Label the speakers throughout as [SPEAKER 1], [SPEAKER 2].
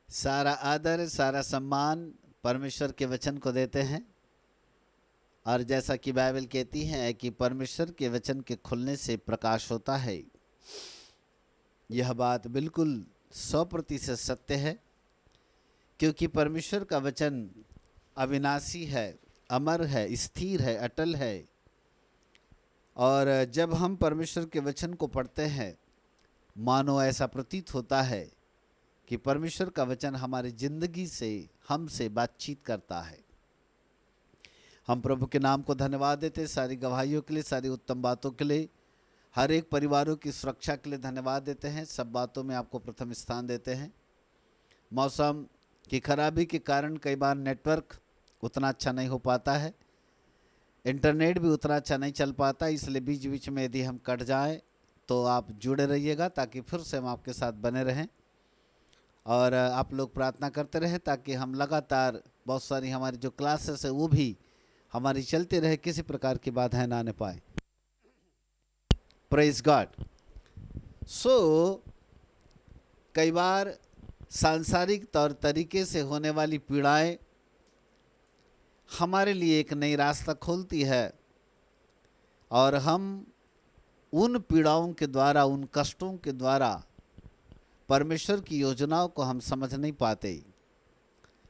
[SPEAKER 1] सारा आदर, सारा सम्मान परमेश्वर के वचन को देते हैं। और जैसा कि बाइबल कहती है कि परमेश्वर के वचन के खुलने से प्रकाश होता है, यह बात बिल्कुल 100% सत्य है, क्योंकि परमेश्वर का वचन अविनाशी है, अमर है, स्थिर है, अटल है। और जब हम परमेश्वर के वचन को पढ़ते हैं, मानो ऐसा प्रतीत होता है कि परमेश्वर का वचन हमारी जिंदगी से, हमसे बातचीत करता है। हम प्रभु के नाम को धन्यवाद देते, सारी गवाहियों के लिए, सारी उत्तम बातों के लिए, हर एक परिवारों की सुरक्षा के लिए धन्यवाद देते हैं। सब बातों में आपको प्रथम स्थान देते हैं। मौसम की खराबी के कारण कई बार नेटवर्क उतना अच्छा नहीं हो पाता है, इंटरनेट भी उतना अच्छा नहीं चल पाता, इसलिए बीच बीच में यदि हम कट जाएं तो आप जुड़े रहिएगा, ताकि फिर से हम आपके साथ बने रहें। और आप लोग प्रार्थना करते रहें ताकि हम लगातार बहुत सारी हमारी जो क्लासेस है वो भी हमारी चलती रहे, किसी प्रकार की बाधाएं ना आने पाए। Praise God. सो कई बार सांसारिक तौर तरीके से होने वाली पीड़ाएं हमारे लिए एक नई रास्ता खोलती है, और हम उन पीड़ाओं के द्वारा, उन कष्टों के द्वारा परमेश्वर की योजनाओं को हम समझ नहीं पाते।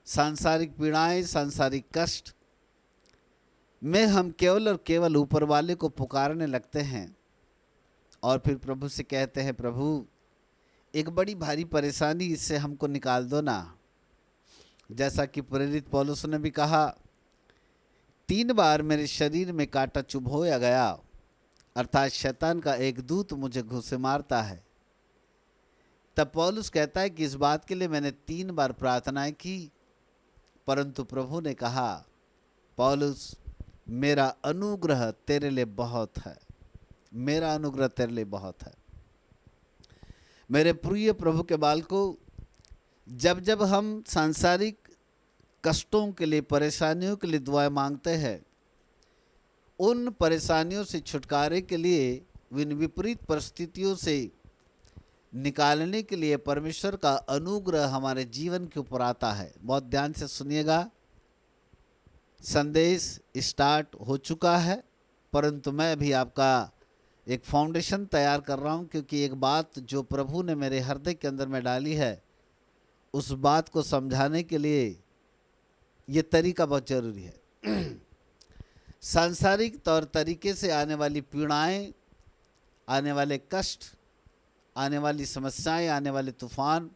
[SPEAKER 1] सांसारिक पीड़ाएं, सांसारिक कष्ट में हम केवल और केवल ऊपर वाले को पुकारने लगते हैं, और फिर प्रभु से कहते हैं, प्रभु एक बड़ी भारी परेशानी, इससे हमको निकाल दो ना। जैसा कि प्रेरित पौलुस ने भी कहा, 3 बार मेरे शरीर में कांटा चुभोया गया, अर्थात शैतान का एक दूत मुझे घुसे मारता है। तब पौलुस कहता है कि इस बात के लिए मैंने 3 बार प्रार्थनाएं की, परंतु प्रभु ने कहा, पौलुस मेरा अनुग्रह तेरे लिए बहुत है, मेरा अनुग्रह तेरे लिए बहुत है। मेरे प्रिय प्रभु के बालकों, जब जब हम सांसारिक कष्टों के लिए, परेशानियों के लिए दुआएं मांगते हैं, उन परेशानियों से छुटकारे के लिए, इन विपरीत परिस्थितियों से निकालने के लिए परमेश्वर का अनुग्रह हमारे जीवन के ऊपर आता है। बहुत ध्यान से सुनिएगा। संदेश स्टार्ट हो चुका है, परंतु मैं भी आपका एक फाउंडेशन तैयार कर रहा हूं, क्योंकि एक बात जो प्रभु ने मेरे हृदय के अंदर में डाली है, उस बात को समझाने के लिए ये तरीका बहुत जरूरी है। सांसारिक तौर तरीके से आने वाली पीड़ाएं, आने वाले कष्ट, आने वाली समस्याएं, आने वाले तूफान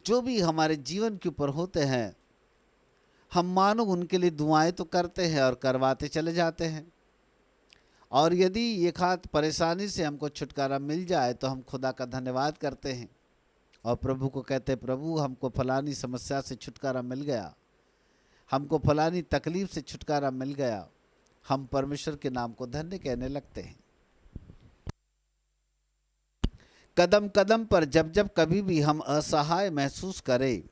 [SPEAKER 1] जो भी हमारे जीवन के ऊपर होते हैं, हम मानो उनके लिए दुआएं तो करते हैं और करवाते चले जाते हैं। और यदि ये खात परेशानी से हमको छुटकारा मिल जाए तो हम खुदा का धन्यवाद करते हैं और प्रभु को कहते हैं, प्रभु हमको फलानी समस्या से छुटकारा मिल गया, हमको फलानी तकलीफ से छुटकारा मिल गया। हम परमेश्वर के नाम को धन्य कहने लगते हैं। कदम कदम पर जब जब कभी भी हम असहाय महसूस करें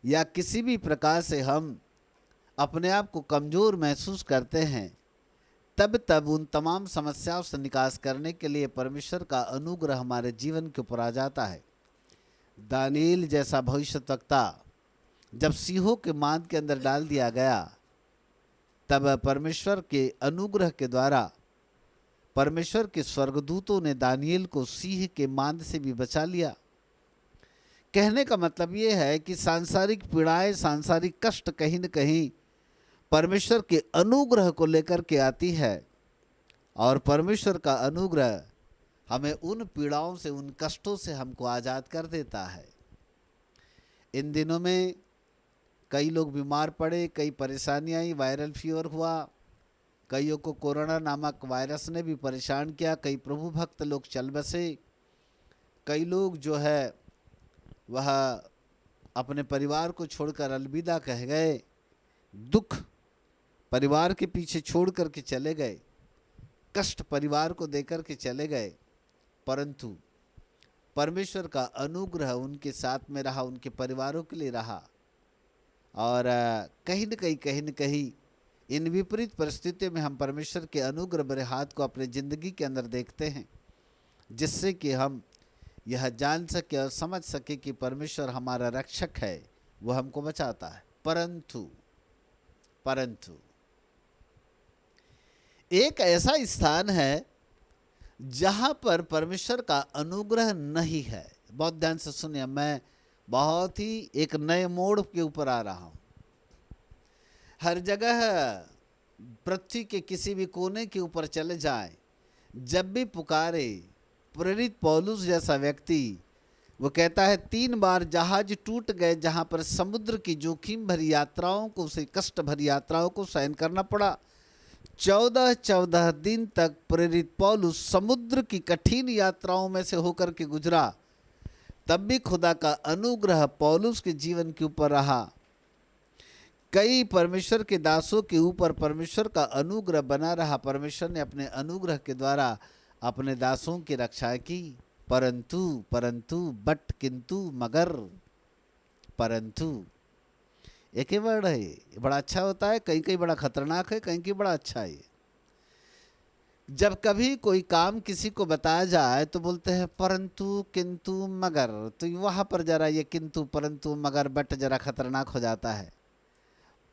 [SPEAKER 1] या किसी भी प्रकार से हम अपने आप को कमज़ोर महसूस करते हैं, तब तब उन तमाम समस्याओं से निकास करने के लिए परमेश्वर का अनुग्रह हमारे जीवन के ऊपर आ जाता है। दानिएल जैसा भविष्यद्वक्ता जब सिंहों के मांद के अंदर डाल दिया गया, तब परमेश्वर के अनुग्रह के द्वारा परमेश्वर के स्वर्गदूतों ने दानिएल को सिंह के मांद से भी बचा लिया। कहने का मतलब ये है कि सांसारिक पीड़ाएं, सांसारिक कष्ट कहीं न कहीं परमेश्वर के अनुग्रह को लेकर के आती है, और परमेश्वर का अनुग्रह हमें उन पीड़ाओं से, उन कष्टों से हमको आज़ाद कर देता है। इन दिनों में कई लोग बीमार पड़े, कई परेशानियाँ आई, वायरल फीवर हुआ, कईयों को कोरोना नामक वायरस ने भी परेशान किया, कई प्रभु भक्त लोग चल बसे, कई लोग जो है वह अपने परिवार को छोड़कर अलविदा कह गए, दुख परिवार के पीछे छोड़ कर के चले गए, कष्ट परिवार को देकर के चले गए, परंतु परमेश्वर का अनुग्रह उनके साथ में रहा, उनके परिवारों के लिए रहा। और कहीं न कहीं इन विपरीत परिस्थितियों में हम परमेश्वर के अनुग्रह भरे हाथ को अपने ज़िंदगी के अंदर देखते हैं, जिससे कि हम यह जान सके और समझ सके कि परमेश्वर हमारा रक्षक है, वो हमको बचाता है। परंतु एक ऐसा स्थान है जहां पर परमेश्वर का अनुग्रह नहीं है। बहुत ध्यान से सुनिए, मैं बहुत ही एक नए मोड़ के ऊपर आ रहा हूं। हर जगह पृथ्वी के किसी भी कोने के ऊपर चले जाएं, जब भी पुकारे, प्रेरित पौलुस जैसा व्यक्ति वो कहता है 3 बार जहाज टूट गए, जहां पर समुद्र की जोखिम भरी यात्राओं को, उसे कष्ट भरी यात्राओं को सहन करना पड़ा। 14 दिन तक प्रेरित पौलुस समुद्र की कठिन यात्राओं में से होकर के गुजरा, तब भी खुदा का अनुग्रह पौलुस के जीवन के ऊपर रहा। कई परमेश्वर के दासों के ऊपर परमेश्वर का अनुग्रह बना रहा। परमेश्वर ने अपने अनुग्रह के द्वारा अपने दासों की रक्षा की। परंतु बट किंतु मगर, परंतु एक ही वर्ड है, ये बड़ा अच्छा होता है, कहीं कहीं बड़ा खतरनाक है, कहीं कहीं बड़ा अच्छा है। जब कभी कोई काम किसी को बताया जाए तो बोलते हैं परंतु किंतु मगर, तो वहां पर जरा ये किंतु परंतु मगर बट जरा खतरनाक हो जाता है।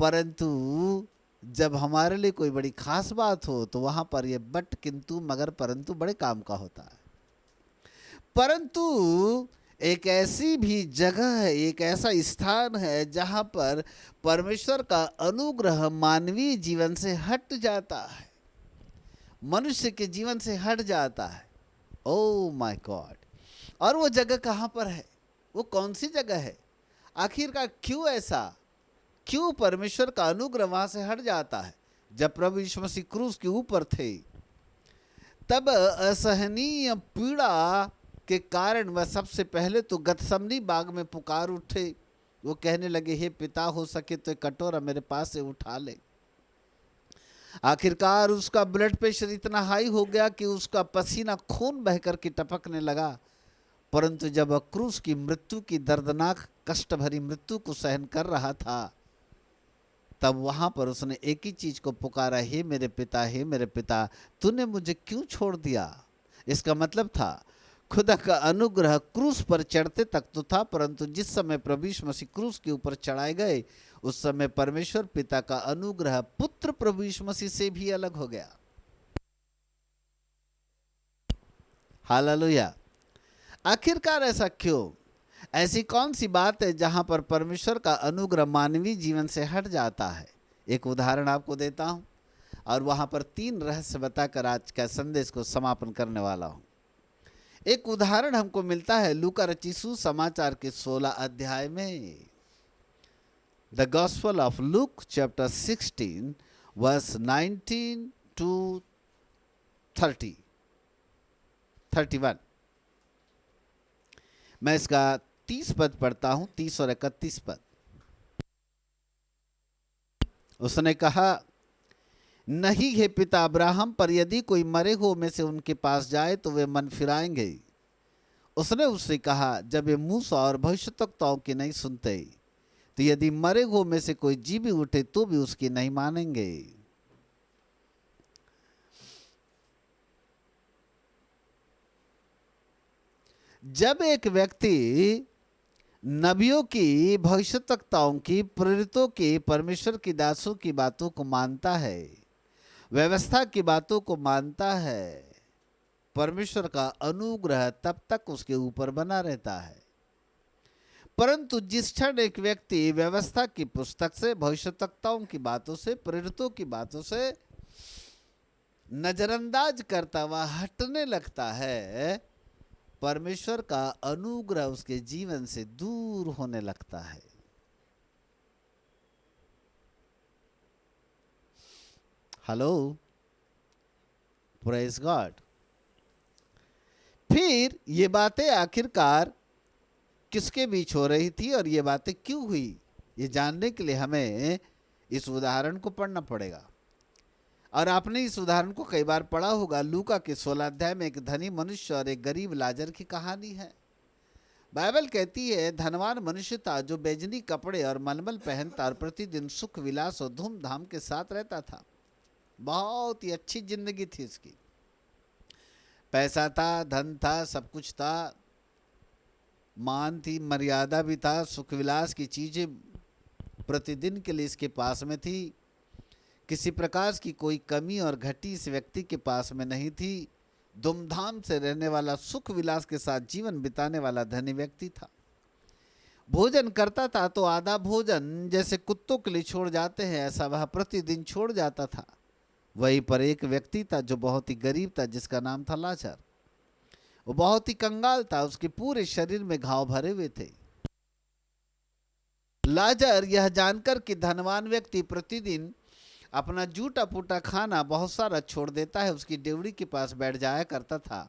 [SPEAKER 1] परंतु जब हमारे लिए कोई बड़ी खास बात हो तो वहां पर ये बट किंतु मगर परंतु बड़े काम का होता है। परंतु एक ऐसी भी जगह है, एक ऐसा स्थान है जहां पर परमेश्वर का अनुग्रह मानवीय जीवन से हट जाता है, मनुष्य के जीवन से हट जाता है। Oh my God! और वो जगह कहां पर है? वो कौन सी जगह है? आखिरकार क्यों ऐसा, क्यों परमेश्वर का अनुग्रह वहां से हट जाता है? जब प्रभु यीशु मसीह क्रूस के ऊपर थे, तब असहनीय पीड़ा के कारण वह सबसे पहले तो गतसमनी बाग में पुकार उठे। वो कहने लगे, हे पिता, हो सके तो एक कटोरा मेरे पास से उठा ले। आखिरकार उसका ब्लड प्रेशर इतना हाई हो गया कि उसका पसीना खून बह करके टपकने लगा। परंतु जब वह क्रूस की मृत्यु की दर्दनाक कष्ट भरी मृत्यु को सहन कर रहा था, तब वहां पर उसने एक ही चीज को पुकारा, हे मेरे पिता, हे मेरे पिता, तूने मुझे क्यों छोड़ दिया? इसका मतलब था खुदा का अनुग्रह क्रूस पर चढ़ते तक तो था, परंतु जिस समय प्रभु यीशु मसीह क्रूस के ऊपर चढ़ाए गए, उस समय परमेश्वर पिता का अनुग्रह पुत्र प्रभु यीशु मसीह से भी अलग हो गया। हालेलुया! आखिरकार ऐसा क्यों? ऐसी कौन सी बात है जहां पर परमेश्वर का अनुग्रह मानवीय जीवन से हट जाता है? एक उदाहरण आपको देता हूं और वहां पर 3 रहस्य बताकर आज का संदेश को समापन करने वाला हूं। एक उदाहरण हमको मिलता है लूका रचित सुसमाचार के 16 अध्याय में। The gospel of Luke chapter 16 verse 19 to 31। मैं इसका 30 पद पढ़ता हूं, 30 और 31 पद। उसने कहा, नहीं हे पिता अब्राहम, पर यदि कोई मरे हुए में से उनके पास जाए तो वे मन फिराएंगे। उसने उससे कहा, जब ये मूसा और भविष्यद्वक्ताओं की नहीं सुनते, तो यदि मरे हुए में से कोई जी भी उठे तो भी उसकी नहीं मानेंगे। जब एक व्यक्ति नबियों की, भविष्यद्वक्ताओं की, प्रेरितों की, परमेश्वर की दासों की बातों को मानता है, व्यवस्था की बातों को मानता है, परमेश्वर का अनुग्रह तब तक उसके ऊपर बना रहता है। परंतु जिस क्षण एक व्यक्ति व्यवस्था की पुस्तक से, भविष्यद्वक्ताओं की बातों से, प्रेरितों की बातों से नजरअंदाज करता हुआ हटने लगता है, परमेश्वर का अनुग्रह उसके जीवन से दूर होने लगता है। Hello, praise God. फिर ये बातें आखिरकार किसके बीच हो रही थी और ये बातें क्यों हुई, ये जानने के लिए हमें इस उदाहरण को पढ़ना पड़ेगा। और आपने इस उदाहरण को कई बार पढ़ा होगा। लूका के 16 अध्याय में एक धनी मनुष्य और एक गरीब लाजर की कहानी है। बाइबल कहती है, धनवान मनुष्य था जो बैजनी कपड़े और मलमल पहनता और प्रतिदिन सुख विलास और धूमधाम के साथ रहता था। बहुत ही अच्छी जिंदगी थी इसकी, पैसा था, धन था, सब कुछ था। मान थी, मर्यादा भी था, सुख विलास की चीजें प्रतिदिन के लिए इसके पास में थी। किसी प्रकार की कोई कमी और घटी इस व्यक्ति के पास में नहीं थी। धूमधाम से रहने वाला, सुख विलास के साथ जीवन बिताने वाला धनी व्यक्ति था। भोजन करता था तो आधा भोजन जैसे कुत्तों के लिए छोड़ जाते हैं, ऐसा वह प्रतिदिन छोड़ जाता था। वहीं पर एक व्यक्ति था जो बहुत ही गरीब था, जिसका नाम था लाजर। वो बहुत ही कंगाल था, उसके पूरे शरीर में घाव भरे हुए थे। लाजर यह जानकर कि धनवान व्यक्ति प्रतिदिन अपना जूटा फूटा खाना बहुत सारा छोड़ देता है, उसकी डेवड़ी के पास बैठ जाया करता था,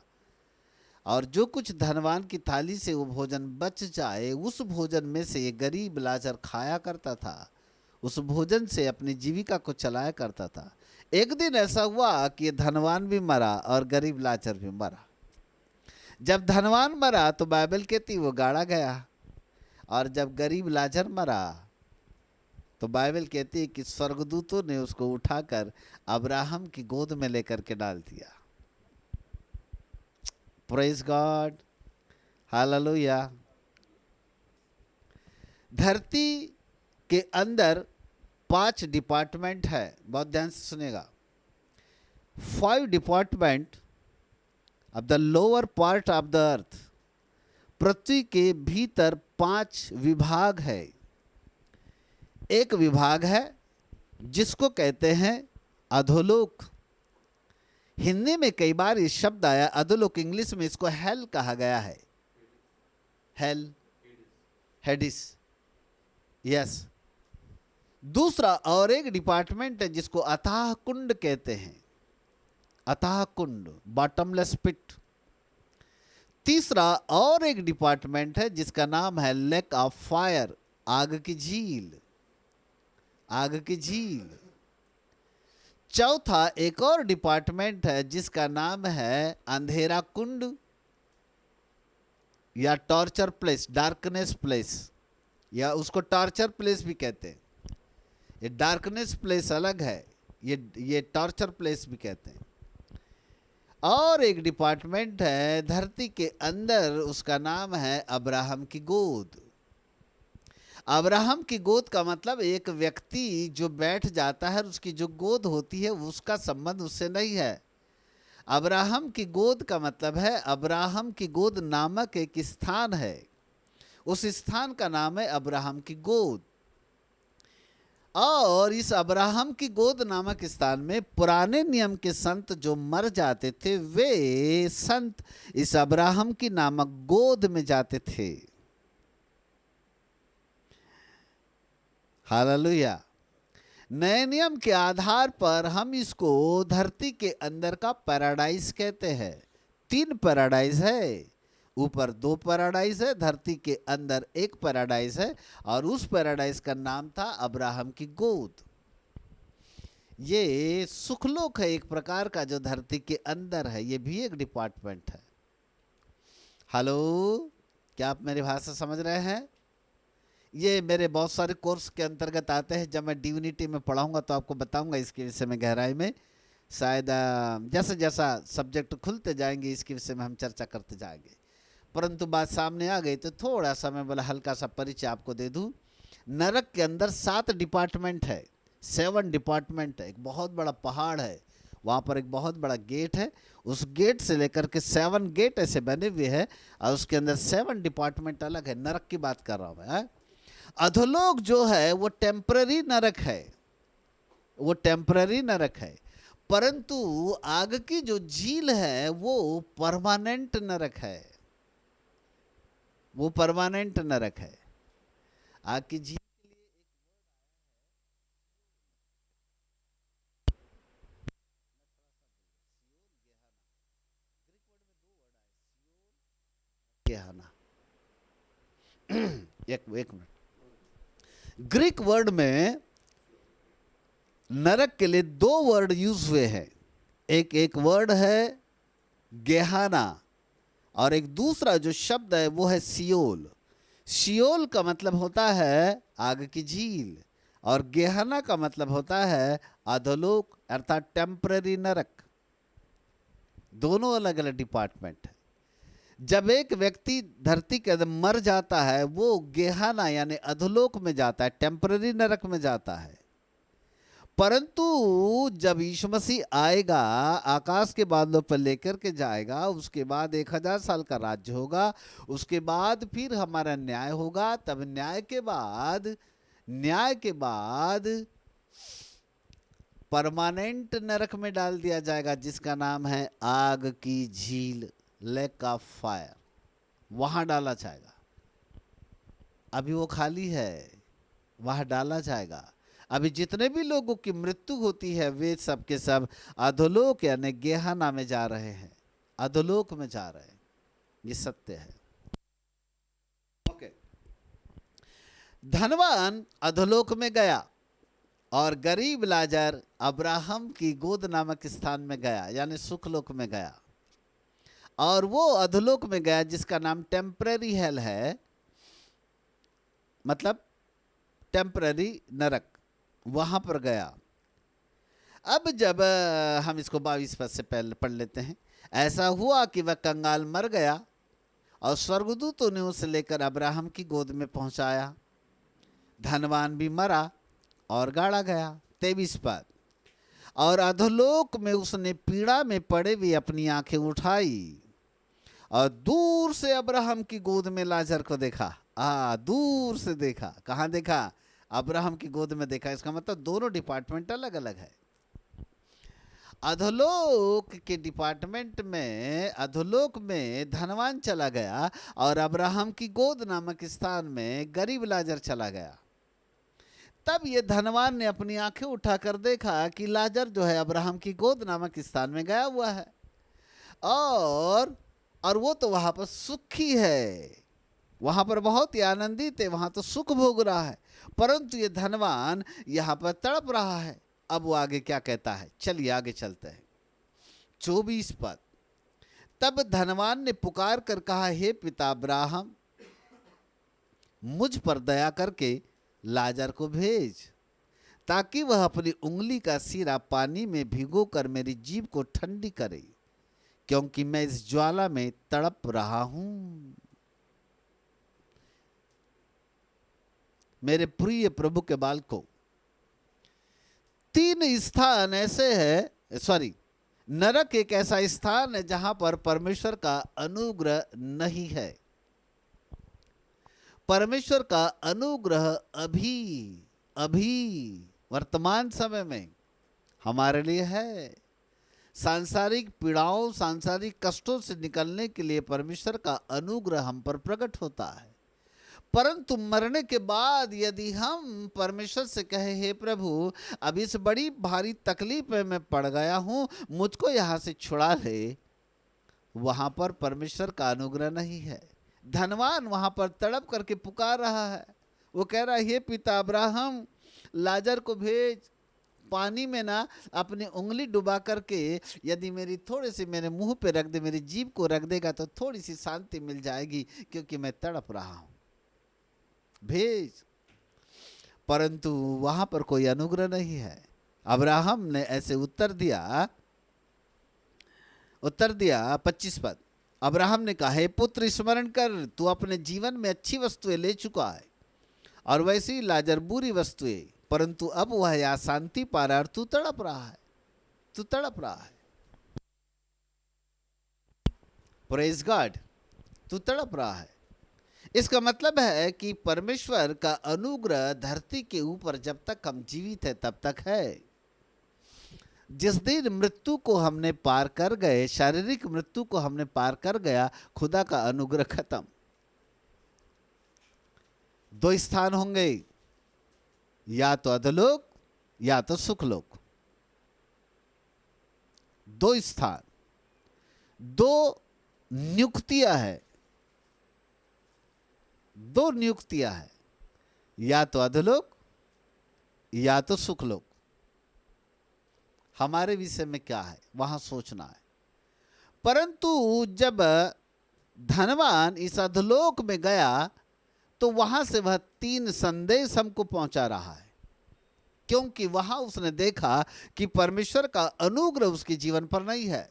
[SPEAKER 1] और जो कुछ धनवान की थाली से वो भोजन बच जाए, उस भोजन में से ये गरीब लाजर खाया करता था। उस भोजन से अपनी जीविका को चलाया करता था। एक दिन ऐसा हुआ कि धनवान भी मरा और गरीब लाजर भी मरा। जब धनवान मरा तो बाइबल कहती वो गाड़ा गया, और जब गरीब लाजर मरा तो बाइबल कहती है कि स्वर्गदूतों ने उसको उठाकर अब्राहम की गोद में लेकर के डाल दिया। Praise God, hallelujah. धरती के अंदर 5 डिपार्टमेंट है, बहुत ध्यान से सुनेगा। 5 department of the lower part of the earth. पृथ्वी के भीतर 5 विभाग है। एक विभाग है जिसको कहते हैं अधोलोक। हिंदी में कई बार ये शब्द आया अधोलोक, इंग्लिश में इसको हेल कहा गया है। Hello, हेडिस, yes. दूसरा और एक डिपार्टमेंट है जिसको अथाह कुंड कहते हैं, अथाह कुंड, बॉटमलेस पिट। तीसरा और एक डिपार्टमेंट है जिसका नाम है लेक ऑफ फायर, आग की झील, आग की झील। चौथा एक और डिपार्टमेंट है जिसका नाम है अंधेरा कुंड या टॉर्चर प्लेस, डार्कनेस प्लेस, या उसको टॉर्चर प्लेस भी कहते हैं। ये डार्कनेस प्लेस अलग है, ये टॉर्चर प्लेस भी कहते हैं। और एक डिपार्टमेंट है धरती के अंदर, उसका नाम है अब्राहम की गोद। अब्राहम की गोद का मतलब एक व्यक्ति जो बैठ जाता है, उसकी जो गोद होती है उसका संबंध उससे नहीं है। अब्राहम की गोद का मतलब है, अब्राहम की गोद नामक एक स्थान है, उस स्थान का नाम है अब्राहम की गोद। और इस अब्राहम की गोद नामक स्थान में पुराने नियम के संत जो मर जाते थे, वे संत इस अब्राहम की नामक गोद में जाते थे। हालेलुया। नए नियम के आधार पर हम इसको धरती के अंदर का पैराडाइज कहते हैं। 3 पैराडाइज है, ऊपर 2 पैराडाइज है, धरती के अंदर 1 पैराडाइज है, और उस पैराडाइज का नाम था अब्राहम की गोद। ये सुखलोक है एक प्रकार का जो धरती के अंदर है, ये भी एक डिपार्टमेंट है। हेलो, क्या आप मेरी भाषा समझ रहे हैं? ये मेरे बहुत सारे कोर्स के अंतर्गत आते हैं। जब मैं डिविनिटी में पढ़ाऊंगा तो आपको बताऊंगा इसके विषय में गहराई में। शायद जैसा जैसा सब्जेक्ट खुलते जाएंगे इसके विषय में हम चर्चा करते जाएंगे। परंतु बात सामने आ गई तो थोड़ा सा मैं बोला हल्का सा परिचय आपको दे दूं। नरक के अंदर 7 डिपार्टमेंट है, 7 डिपार्टमेंट है। एक बहुत बड़ा पहाड़ है, वहाँ पर एक बहुत बड़ा गेट है, उस गेट से लेकर के 7 गेट ऐसे बने हुए हैं, और उसके अंदर 7 डिपार्टमेंट अलग है। नरक की बात कर रहा हूँ मैं। अधोलोक जो है वो टेम्पररी नरक है, वो टेम्पररी नरक है। परंतु आग की जो झील है वो परमानेंट नरक है, वो परमानेंट नरक है। आग की झील गेहाना, एक मिनट। ग्रीक वर्ड में नरक के लिए 2 वर्ड यूज हुए हैं। एक वर्ड है गेहाना, और एक दूसरा जो शब्द है वो है सियोल। सियोल का मतलब होता है आग की झील, और गेहाना का मतलब होता है अधोलोक अर्थात टेम्पररी नरक। दोनों अलग अलग डिपार्टमेंट है। जब एक व्यक्ति धरती के अंदर मर जाता है वो गेहाना यानी अधोलोक में जाता है, टेम्पररी नरक में जाता है। परंतु जब यीशु मसीह आएगा, आकाश के बादलों पर लेकर के जाएगा, उसके बाद 1000 साल का राज्य होगा, उसके बाद फिर हमारा न्याय होगा। तब न्याय के बाद परमानेंट नरक में डाल दिया जाएगा, जिसका नाम है आग की झील, लेक ऑफ फायर। वहां डाला जाएगा। अभी वो खाली है, वहां डाला जाएगा। अभी जितने भी लोगों की मृत्यु होती है वे सब के सब अधोलोक यानी गेहाना में जा रहे हैं, अधोलोक में जा रहे हैं। ये सत्य है। ओके। धनवान अधोलोक में गया और गरीब लाजर अब्राहम की गोद नामक स्थान में गया, यानी सुखलोक में गया। और वो अधोलोक में गया जिसका नाम टेम्पररी हेल है, मतलब टेम्पररी नरक, वहां पर गया। अब जब हम इसको 22 पद से पहले पढ़ लेते हैं। ऐसा हुआ कि वह कंगाल मर गया और स्वर्गदूतों ने उसे लेकर अब्राहम की गोद में पहुंचाया। धनवान भी मरा और गाड़ा गया। 23 पद। और अधोलोक में उसने पीड़ा में पड़े हुए अपनी आंखें उठाई और दूर से अब्राहम की गोद में लाजर को देखा। दूर से देखा। कहाँ देखा? अब्राहम की गोद में देखा। इसका मतलब दोनों डिपार्टमेंट अलग अलग है। अधोलोक के डिपार्टमेंट में, अधोलोक में धनवान चला गया और अब्राहम की गोद नामक स्थान में गरीब लाजर चला गया। तब ये धनवान ने अपनी आंखें उठाकर देखा कि लाजर जो है अब्राहम की गोद नामक स्थान में गया हुआ है और वो तो वहां पर सुखी है, वहां पर बहुत ही आनंदित है, वहां तो सुख भोग रहा है। परंतु ये धनवान यहां पर तड़प रहा है। अब वो आगे क्या कहता है, चलिए आगे चलते हैं। 24 पद। तब धनवान ने पुकार कर कहा, हे पिता अब्राहम, मुझ पर दया करके लाजर को भेज, ताकि वह अपनी उंगली का सिरा पानी में भिगोकर मेरी जीभ को ठंडी करे, क्योंकि मैं इस ज्वाला में तड़प रहा हूं। मेरे प्रिय प्रभु के बालकों, 3 स्थान ऐसे है, नरक एक ऐसा स्थान है जहां पर परमेश्वर का अनुग्रह नहीं है। परमेश्वर का अनुग्रह अभी वर्तमान समय में हमारे लिए है। सांसारिक पीड़ाओं, सांसारिक कष्टों से निकलने के लिए परमेश्वर का अनुग्रह हम पर प्रकट होता है। परंतु मरने के बाद यदि हम परमेश्वर से कहे, हे प्रभु, अब इस बड़ी भारी तकलीफ में मैं पड़ गया हूं, मुझको यहां से छुड़ा ले, वहां पर परमेश्वर का अनुग्रह नहीं है। धनवान वहां पर तड़प करके पुकार रहा है। वो कह रहा है, हे पिता अब्राहम, लाजर को भेज, पानी में ना अपनी उंगली डुबा करके यदि मेरी थोड़ी सी मेरे मुंह पे रख दे, मेरी जीभ को रख देगा तो थोड़ी सी शांति मिल जाएगी, क्योंकि मैं तड़प रहा हूं, भेज। परंतु वहां पर कोई अनुग्रह नहीं है। अब्राहम ने ऐसे उत्तर दिया 25 पद। अब्राहम ने कहा, हे पुत्र, स्मरण कर, तू अपने जीवन में अच्छी वस्तुएं ले चुका है और वैसे ही लाजर बुरी वस्तुएं, परंतु अब वह यहाँ शांति पा रहा है और तू तड़प रहा है। प्रेज गॉड, तू तड़प रहा है। इसका मतलब है कि परमेश्वर का अनुग्रह धरती के ऊपर जब तक हम जीवित है तब तक है। जिस दिन मृत्यु को हमने पार कर गए, शारीरिक मृत्यु को हमने पार कर गया, खुदा का अनुग्रह खत्म। 2 स्थान होंगे, या तो अधोलोक या तो सुखलोक। 2 स्थान, 2 नियुक्तियां है, 2 नियुक्तियां है, या तो अधोलोक या तो सुखलोक। हमारे विषय में क्या है वहां सोचना है। परंतु जब धनवान इस अधोलोक में गया तो वहां से वह 3 संदेश हमको पहुंचा रहा है, क्योंकि वहां उसने देखा कि परमेश्वर का अनुग्रह उसके जीवन पर नहीं है।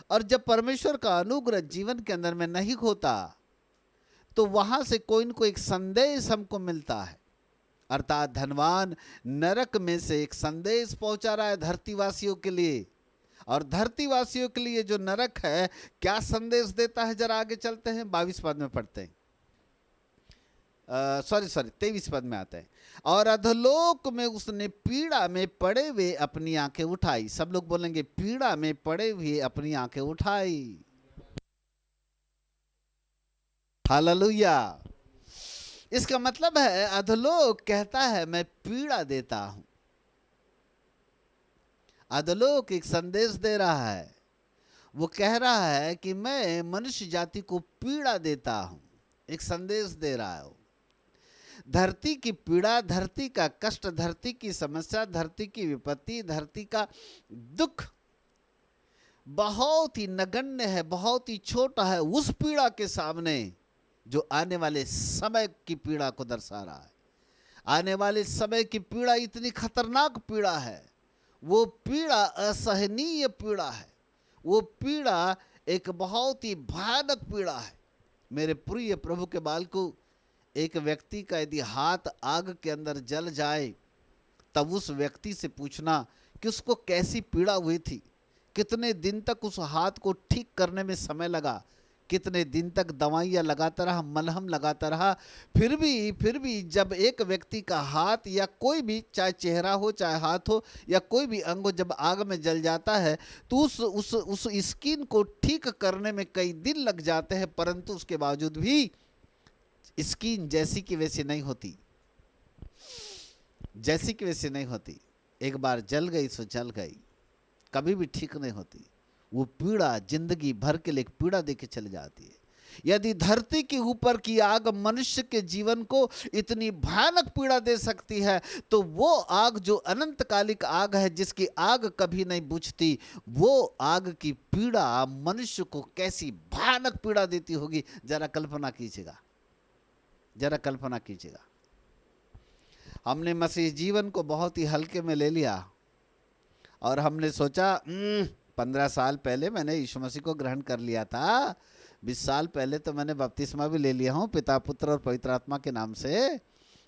[SPEAKER 1] और जब परमेश्वर का अनुग्रह जीवन के अंदर में नहीं होता तो वहां से कोई न कोई एक संदेश हमको मिलता है, अर्थात धनवान नरक में से एक संदेश पहुंचा रहा है धरतीवासियों के लिए। और धरतीवासियों के लिए जो नरक है क्या संदेश देता है, जरा आगे चलते हैं, 22 पद में पढ़ते हैं, सॉरी 23 पद में आते हैं। और अधोलोक में उसने पीड़ा में पड़े हुए अपनी आंखें उठाई। सब लोग बोलेंगे पीड़ा में पड़े हुए अपनी आंखें उठाई। हालेलुया। इसका मतलब है अधोलोक कहता है मैं पीड़ा देता हूं। अधोलोक एक संदेश दे रहा है, वो कह रहा है कि मैं मनुष्य जाति को पीड़ा देता हूं, एक संदेश दे रहा है। धरती की पीड़ा, धरती का कष्ट, धरती की समस्या, धरती की विपत्ति, धरती का दुख बहुत ही नगण्य है, बहुत ही छोटा है उस पीड़ा के सामने जो आने वाले समय की पीड़ा को दर्शा रहा है। आने वाले समय की पीड़ा इतनी खतरनाक पीड़ा है, वो पीड़ा असहनीय पीड़ा है, वो पीड़ा एक बहुत ही भयानक पीड़ा है। मेरे प्रिय प्रभु के बालकों, एक व्यक्ति का यदि हाथ आग के अंदर जल जाए तब उस व्यक्ति से पूछना कि उसको कैसी पीड़ा हुई थी, कितने दिन तक उस हाथ को ठीक करने में समय लगा, कितने दिन तक दवाइयाँ लगाता रहा, मलहम लगाता रहा, फिर भी जब एक व्यक्ति का हाथ या कोई भी, चाहे चेहरा हो चाहे हाथ हो या कोई भी अंग हो, जब आग में जल जाता है तो उस स्किन को ठीक करने में कई दिन लग जाते हैं, परंतु उसके बावजूद भी स्किन जैसी की वैसी नहीं होती, जैसी की वैसी नहीं होती। एक बार जल गई सो जल गई, कभी भी ठीक नहीं होती। वो पीड़ा जिंदगी भर के लिए पीड़ा देके चली जाती है। यदि धरती के ऊपर की आग मनुष्य के जीवन को इतनी भयानक पीड़ा दे सकती है, तो वो आग जो अनंतकालिक आग है, जिसकी आग कभी नहीं बुझती, वो आग की पीड़ा मनुष्य को कैसी भयानक पीड़ा देती होगी, जरा कल्पना कीजिएगा, जरा कल्पना कीजिएगा। हमने मसीह जीवन को बहुत ही हल्के में ले लिया और हमने सोचा 15 साल पहले मैंने यीशु मसीह को ग्रहण कर लिया था, 20 साल पहले तो मैंने बपतिस्मा भी ले लिया हूँ पिता पुत्र और पवित्र आत्मा के नाम से,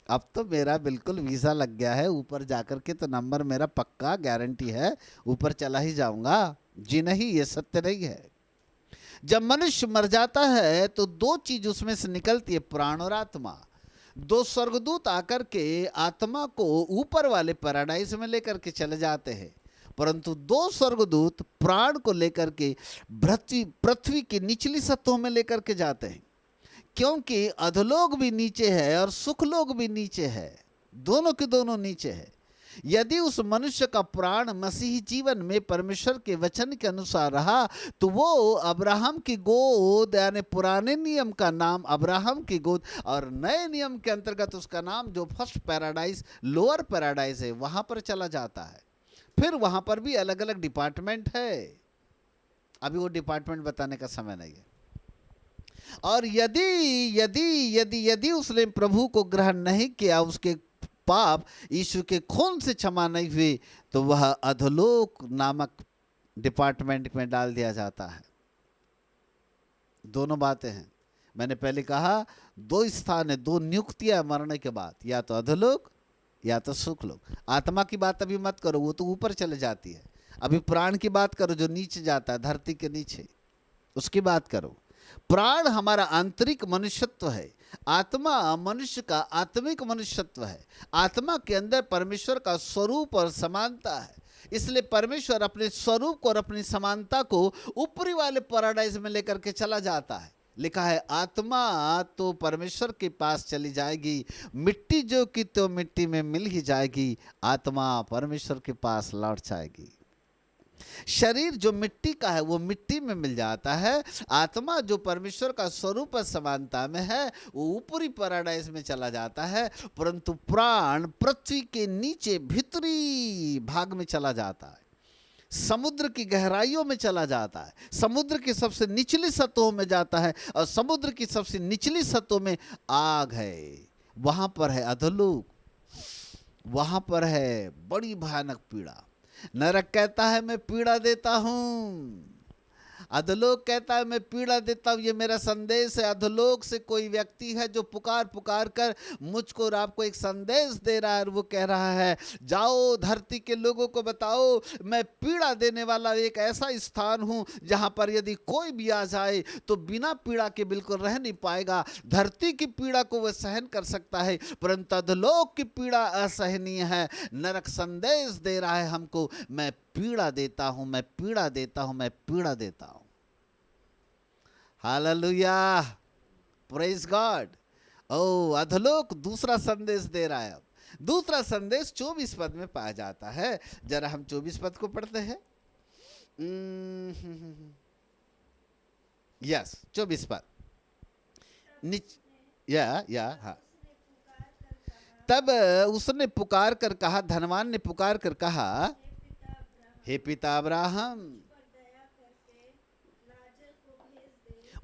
[SPEAKER 1] अब तो मेरा बिल्कुल वीज़ा लग गया है, ऊपर जाकर के तो नंबर मेरा पक्का गारंटी है, ऊपर चला ही जाऊंगा। जी नहीं, ये सत्य नहीं है। जब मनुष्य मर जाता है तो दो चीज उसमें से निकलती है, प्राण और आत्मा। दो स्वर्गदूत आकर के आत्मा को ऊपर वाले पैराडाइज में लेकर के चले जाते हैं, परंतु दो स्वर्गदूत प्राण को लेकर के पृथ्वी की निचली सतहों में लेकर के जाते हैं, क्योंकि अधोलोक भी नीचे है और सुखलोक भी नीचे है, दोनों के दोनों नीचे है। यदि उस मनुष्य का प्राण मसीही जीवन में परमेश्वर के वचन के अनुसार रहा तो वो अब्राहम की गोद, यानी पुराने नियम का नाम अब्राहम की गोद और नए नियम के अंतर्गत उसका नाम जो फर्स्ट पैराडाइज, लोअर पैराडाइज है, वहां पर चला जाता है। फिर वहां पर भी अलग अलग डिपार्टमेंट है, अभी वो डिपार्टमेंट बताने का समय नहीं है। और यदि यदि यदि यदि उसने प्रभु को ग्रहण नहीं किया, उसके पाप यीशु के खून से क्षमा नहीं हुए, तो वह अधोलोक नामक डिपार्टमेंट में डाल दिया जाता है। दोनों बातें हैं, मैंने पहले कहा दो स्थान है, दो नियुक्तियां मरने के बाद, या तो अधोलोक या तो सुखलोक। आत्मा की बात अभी मत करो, वो तो ऊपर चले जाती है। अभी प्राण की बात करो जो नीचे जाता है, धरती के नीचे, उसकी बात करो। प्राण हमारा आंतरिक मनुष्यत्व है, आत्मा मनुष्य का आत्मिक मनुष्यत्व है। आत्मा के अंदर परमेश्वर का स्वरूप और समानता है, इसलिए परमेश्वर अपने स्वरूप को और अपनी समानता को ऊपरी वाले पैराडाइज में लेकर के चला जाता है। लिखा है आत्मा तो परमेश्वर के पास चली जाएगी, मिट्टी जो कि तो मिट्टी में मिल ही जाएगी, आत्मा परमेश्वर के पास लौट जाएगी। शरीर जो मिट्टी का है वो मिट्टी में मिल जाता है, आत्मा जो परमेश्वर का स्वरूप समानता में है वो ऊपरी पैराडाइज में चला जाता है, परंतु प्राण पृथ्वी के नीचे भीतरी भाग में चला जाता है, समुद्र की गहराइयों में चला जाता है, समुद्र की सबसे निचली सतहों में जाता है, और समुद्र की सबसे निचली सतहों में आग है, वहां पर है अधोलोक, वहां पर है बड़ी भयानक पीड़ा। नरक कहता है मैं पीड़ा देता हूं, अधोलोक कहता है मैं पीड़ा देता हूं, ये मेरा संदेश है। अधोलोक से कोई व्यक्ति है जो पुकार पुकार कर मुझको और आपको एक संदेश दे रहा है, और वो कह रहा है जाओ धरती के लोगों को बताओ मैं पीड़ा देने वाला एक ऐसा स्थान हूं जहां पर यदि कोई भी आ जाए तो बिना पीड़ा के बिल्कुल रह नहीं पाएगा। धरती की पीड़ा को वह सहन कर सकता है, परंतु अधोलोक की पीड़ा असहनीय है। नरक संदेश दे रहा है हमको, मैं पीड़ा देता हूं, मैं पीड़ा देता हूं, मैं पीड़ा देता हूं। Hallelujah, praise God. ओ अधोलोक दूसरा संदेश दे रहा है। अब दूसरा संदेश 24 पद में पाया जाता है। जरा हम 24 पद को पढ़ते हैं। यस 24 पद हाँ। तब उसने पुकार कर कहा, धनवान ने पुकार कर कहा, हे पिता अब्राहम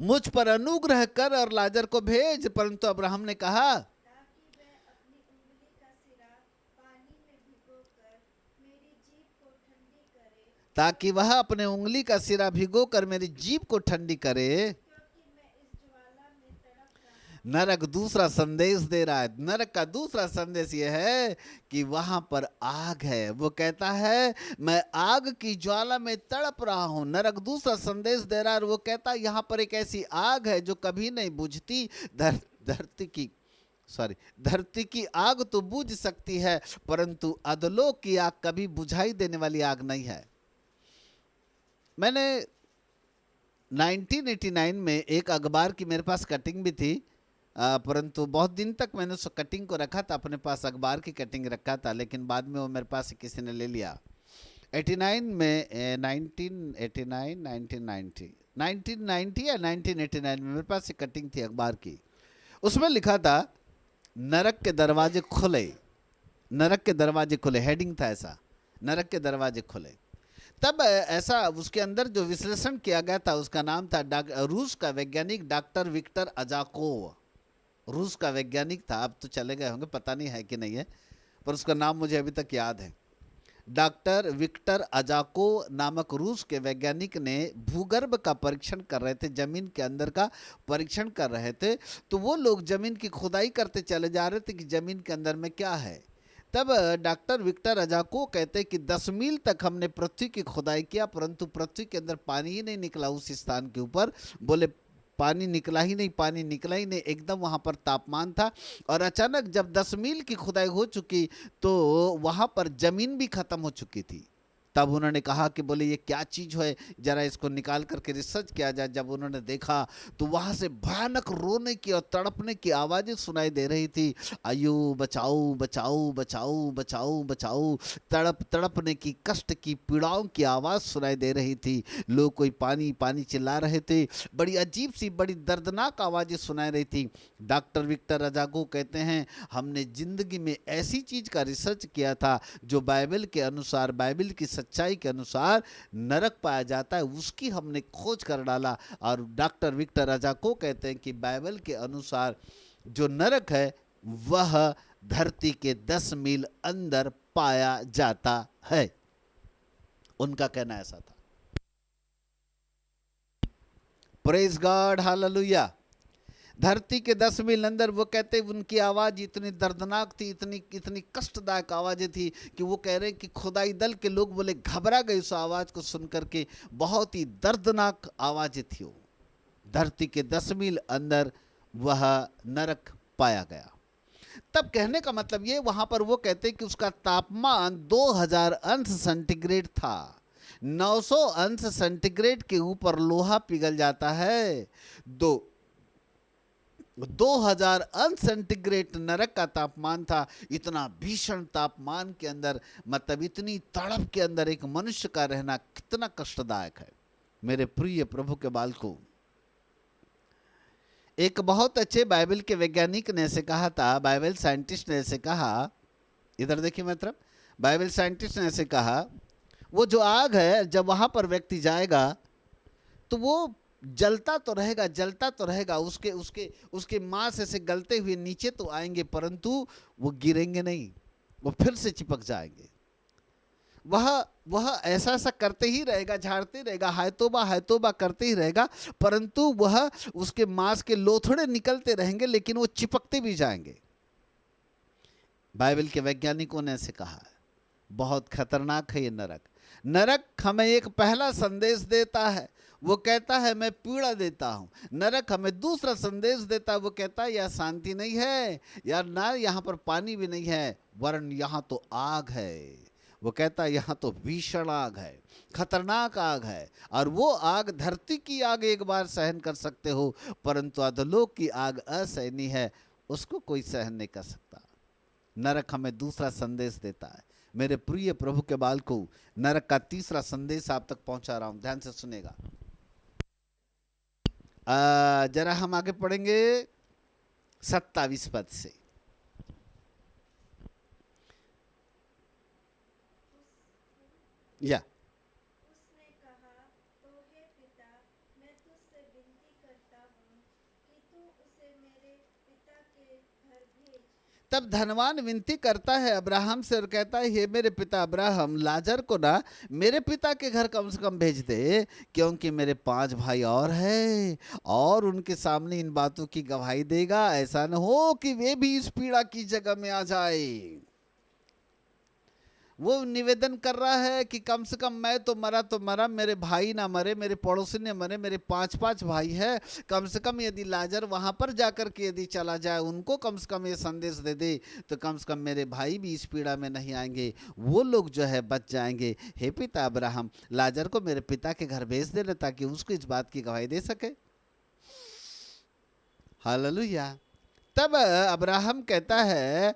[SPEAKER 1] मुझ पर अनुग्रह कर और लाजर को भेज। परंतु अब्राहम ने कहा ताकि वह अपने उंगली का सिरा भिगोकर मेरी जीभ को ठंडी करे। नरक दूसरा संदेश दे रहा है। नरक का दूसरा संदेश यह है कि वहां पर आग है। वो कहता है मैं आग की ज्वाला में तड़प रहा हूं। नरक दूसरा संदेश दे रहा है, और वो कहता है यहां पर एक ऐसी आग है जो कभी नहीं बुझती। धरती की आग तो बुझ सकती है, परंतु अधोलोक की आग कभी बुझाई देने वाली आग नहीं है। मैंने 1989 में एक अखबार की मेरे पास कटिंग भी थी, परंतु बहुत दिन तक मैंने उस कटिंग को रखा था अपने पास, अखबार की कटिंग रखा था, लेकिन बाद में वो मेरे पास किसी ने ले लिया। 89 में 1989 1990 1990 या 1989 में मेरे पास एक कटिंग थी अखबार की। उसमें लिखा था नरक के दरवाजे खुले, नरक के दरवाजे खुले, हेडिंग था ऐसा, नरक के दरवाजे खुले। तब ऐसा उसके अंदर जो विश्लेषण किया गया था उसका नाम था रूस का वैज्ञानिक डॉक्टर विक्टर अजाकोव। रूस का वैज्ञानिक था, अब तो चले गए होंगे, पता नहीं है कि नहीं है, पर उसका नाम मुझे अभी तक याद है। डॉक्टर विक्टर अजाकोव नामक रूस के वैज्ञानिक ने भूगर्भ का परीक्षण कर रहे थे, जमीन के अंदर का परीक्षण कर रहे थे। तो वो लोग जमीन की खुदाई करते चले जा रहे थे कि जमीन के अंदर में क्या है। तब डॉक्टर विक्टर अजाकोव कहते कि 10 मील तक हमने पृथ्वी की खुदाई किया, परंतु पृथ्वी के अंदर पानी ही नहीं निकला उस स्थान के ऊपर। बोले पानी निकला ही नहीं, पानी निकला ही नहीं, एकदम वहाँ पर तापमान था। और अचानक जब 10 मील की खुदाई हो चुकी तो वहाँ पर जमीन भी खत्म हो चुकी थी। तब उन्होंने कहा कि बोले ये क्या चीज़ है, जरा इसको निकाल करके रिसर्च किया जाए। जब उन्होंने देखा तो वहाँ से भयानक रोने की और तड़पने की आवाज़ें सुनाई दे रही थी। आयु बचाओ बचाओ बचाओ बचाओ बचाओ, तड़प तड़पने की, कष्ट की, पीड़ाओं की आवाज़ सुनाई दे रही थी। लोग कोई पानी पानी चिल्ला रहे थे, बड़ी अजीब सी, बड़ी दर्दनाक आवाज़ें सुनाई रही थी। डॉक्टर विक्टर अजाकोव कहते हैं हमने ज़िंदगी में ऐसी चीज़ का रिसर्च किया था जो बाइबल के अनुसार, बाइबल की सच्चाई के अनुसार नरक पाया जाता है, उसकी हमने खोज कर डाला। और डॉक्टर विक्टर अजाकोव कहते हैं कि बाइबल के अनुसार जो नरक है वह धरती के 10 मील अंदर पाया जाता है। उनका कहना ऐसा था। Praise God, hallelujah. धरती के 10 मील अंदर, वो कहते उनकी आवाज़ इतनी दर्दनाक थी, इतनी इतनी कष्टदायक आवाज़ें थी कि वो कह रहे हैं कि खुदाई दल के लोग बोले घबरा गए उस आवाज़ को सुन करके। बहुत ही दर्दनाक आवाज़ें थी वो। धरती के 10 मील अंदर वह नरक पाया गया। तब कहने का मतलब ये, वहाँ पर वो कहते हैं कि उसका तापमान 2000 अंश सेंटीग्रेड था। 900 अंश सेंटीग्रेड के ऊपर लोहा पिघल जाता है। 2000 अंश सेंटीग्रेड नरक का तापमान था। इतना भीषण तापमान के अंदर, मतलब इतनी तड़प के अंदर एक मनुष्य का रहना कितना कष्टदायक है। मेरे प्रिय प्रभु के बालकों, एक बहुत अच्छे बाइबल के वैज्ञानिक ने ऐसे कहा था, बाइबल साइंटिस्ट ने ऐसे कहा, इधर देखिए मतलब, बाइबल साइंटिस्ट ने ऐसे कहा वो जो आग है जब वहां पर व्यक्ति जाएगा तो वो जलता तो रहेगा, जलता तो रहेगा, उसके उसके उसके मांस ऐसे गलते हुए नीचे तो आएंगे, परंतु वो गिरेंगे नहीं, वो फिर से चिपक जाएंगे। वह ऐसा ऐसा करते ही रहेगा, झाड़ते रहेगा, हाय तौबा करते ही रहेगा, परंतु वह उसके मांस के लोथड़े निकलते रहेंगे, लेकिन वो चिपकते भी जाएंगे। बाइबल के वैज्ञानिकों ने ऐसे कहा है, बहुत खतरनाक है ये नरक। नरक हमें एक पहला संदेश देता है, वो कहता है मैं पीड़ा देता हूं। नरक हमें दूसरा संदेश देता है, वो कहता है यह शांति नहीं है यार, ना यहाँ पर पानी भी नहीं है, वरन यहाँ तो आग है। वो कहता है यहाँ तो भीषण आग है, खतरनाक आग है, और वो आग, धरती की आग एक बार सहन कर सकते हो, परंतु अधोलोक की आग असहनीय है, उसको कोई सहन नहीं कर सकता। नरक हमें दूसरा संदेश देता है। मेरे प्रिय प्रभु के बाल को, नरक का तीसरा संदेश आप तक पहुंचा रहा हूं, ध्यान से सुनेगा। जरा हम आगे पढ़ेंगे 27 पद से। या
[SPEAKER 2] उसने कहा, तो हे पिता, मैं तुझसे विनती करता हूँ कि तू उसे मेरे पिता के घर भेज।
[SPEAKER 1] तब धनवान विनती करता है अब्राहम से और कहता है, हे मेरे पिता अब्राहम, लाजर को ना मेरे पिता के घर कम से कम भेज दे, क्योंकि मेरे 5 भाई और हैं, और उनके सामने इन बातों की गवाही देगा, ऐसा न हो कि वे भी इस पीड़ा की जगह में आ जाए। वो निवेदन कर रहा है कि कम से कम मैं तो मरा, मेरे भाई ना मरे, मेरे पड़ोसी ने मरे, मेरे 5 भाई है, कम से कम यदि लाजर वहां पर जाकर के यदि चला जाए, उनको कम से कम ये संदेश दे दे, तो कम से कम मेरे भाई भी इस पीड़ा में नहीं आएंगे, वो लोग जो है बच जाएंगे। हे पिता अब्राहम, लाजर को मेरे पिता के घर भेज देना, ताकि उसको इस बात की गवाही दे सके। हालेलुया। तब अब्राहम कहता है,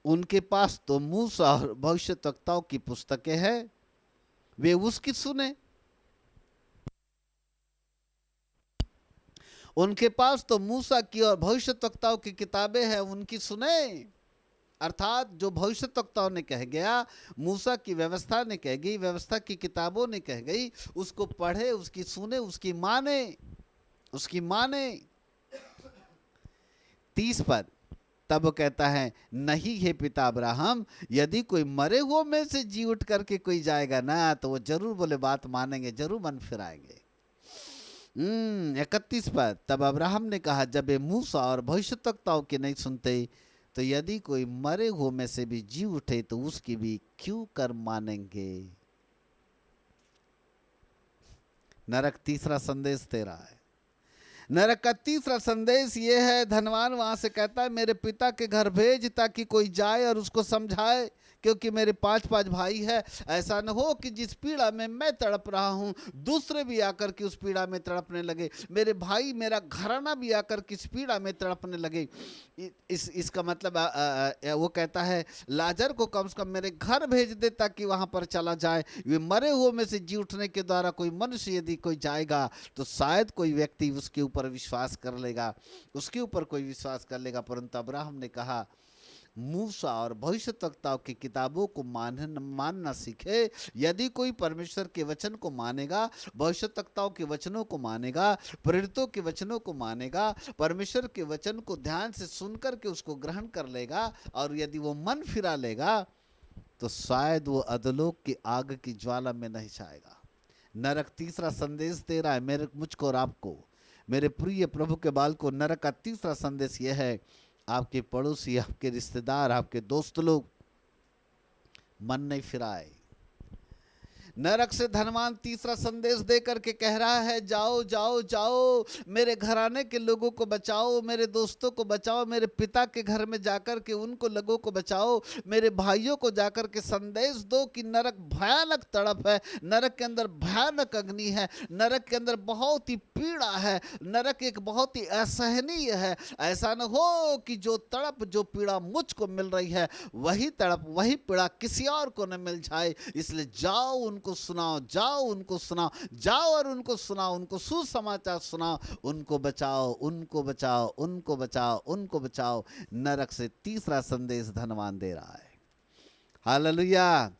[SPEAKER 1] उनके पास तो मूसा और भविष्यवक्ताओं की पुस्तकें हैं, वे उसकी सुने। उनके पास तो मूसा की और भविष्यवक्ताओं की किताबें हैं, उनकी सुने। अर्थात जो भविष्यवक्ताओं ने कह गया, मूसा की व्यवस्था ने कह गई, व्यवस्था की किताबों ने कह गई, उसको पढ़े, उसकी सुने, उसकी माने। 30 पद। तब कहता है, नहीं हे पिता अब्राहम, यदि कोई मरे हुए में से जी उठ करके कोई जाएगा ना, तो वो जरूर बोले बात मानेंगे, जरूर मन फिराएंगे। 31 पद। तब अब्राहम ने कहा, जब ये मूसा और भविष्यवक्ताओं के नहीं सुनते, तो यदि कोई मरे हुए में से भी जी उठे, तो उसकी भी क्यों कर मानेंगे। नरक तीसरा संदेश दे रहा है। नरक का तीसरा संदेश ये है, धनवान वहां से कहता है, मेरे पिता के घर भेज, ताकि कोई जाए और उसको समझाए, क्योंकि मेरे 5 भाई है, ऐसा न हो कि जिस पीड़ा में मैं तड़प रहा हूं, दूसरे भी आकर के उस पीड़ा में तड़पने लगे, मेरे भाई, मेरा घराना भी आकर के इस पीड़ा में तड़पने लगे। इसका मतलब वो कहता है, लाजर को कम से कम मेरे घर भेज दे, ताकि वहां पर चला जाए। वे मरे हुए में से जी उठने के द्वारा कोई मनुष्य यदि कोई जाएगा, तो शायद कोई व्यक्ति उसके ऊपर विश्वास कर लेगा, उसके ऊपर कोई विश्वास कर लेगा। परंतु अब्राहम ने कहा, मूसा और भविष्यवक्ताओं की किताबों को मानना सीखे। यदि कोई परमेश्वर के वचन को मानेगा, भविष्यवक्ताओं के वचनों को मानेगा, प्रेरितों के वचनों को मानेगा, परमेश्वर के वचन को ध्यान से सुनकर के उसको ग्रहण कर लेगा, और यदि वो मन फिरा लेगा, तो शायद वो अधोलोक की आग की ज्वाला में नहीं जाएगा। नरक तीसरा संदेश दे रहा है मेरे, मुझको और आपको, मेरे प्रिय प्रभु के बाल को। नरक का तीसरा संदेश यह है, आपके पड़ोसी, आपके रिश्तेदार, आपके दोस्त लोग मन नहीं फिराए। नरक से धनवान तीसरा संदेश दे करके कह रहा है, जाओ जाओ जाओ, मेरे घराने के लोगों को बचाओ, मेरे दोस्तों को बचाओ, मेरे पिता के घर में जाकर के उनको लोगों को बचाओ, मेरे भाइयों को जाकर के संदेश दो कि नरक भयानक तड़प है, नरक के अंदर भयानक अग्नि है, नरक के अंदर बहुत ही पीड़ा है, नरक एक बहुत ही असहनीय है। ऐसा न हो कि जो तड़प, जो पीड़ा मुझको मिल रही है, वही तड़प, वही पीड़ा किसी और को न मिल जाए। इसलिए जाओ, उनको सुनाओ, जाओ उनको सुनाओ, जाओ और उनको सुनाओ, उनको सुसमाचार सुनाओ, उनको बचाओ, उनको बचाओ, उनको बचाओ, उनको बचाओ। नरक से तीसरा संदेश धनवान दे रहा है। हालेलुया।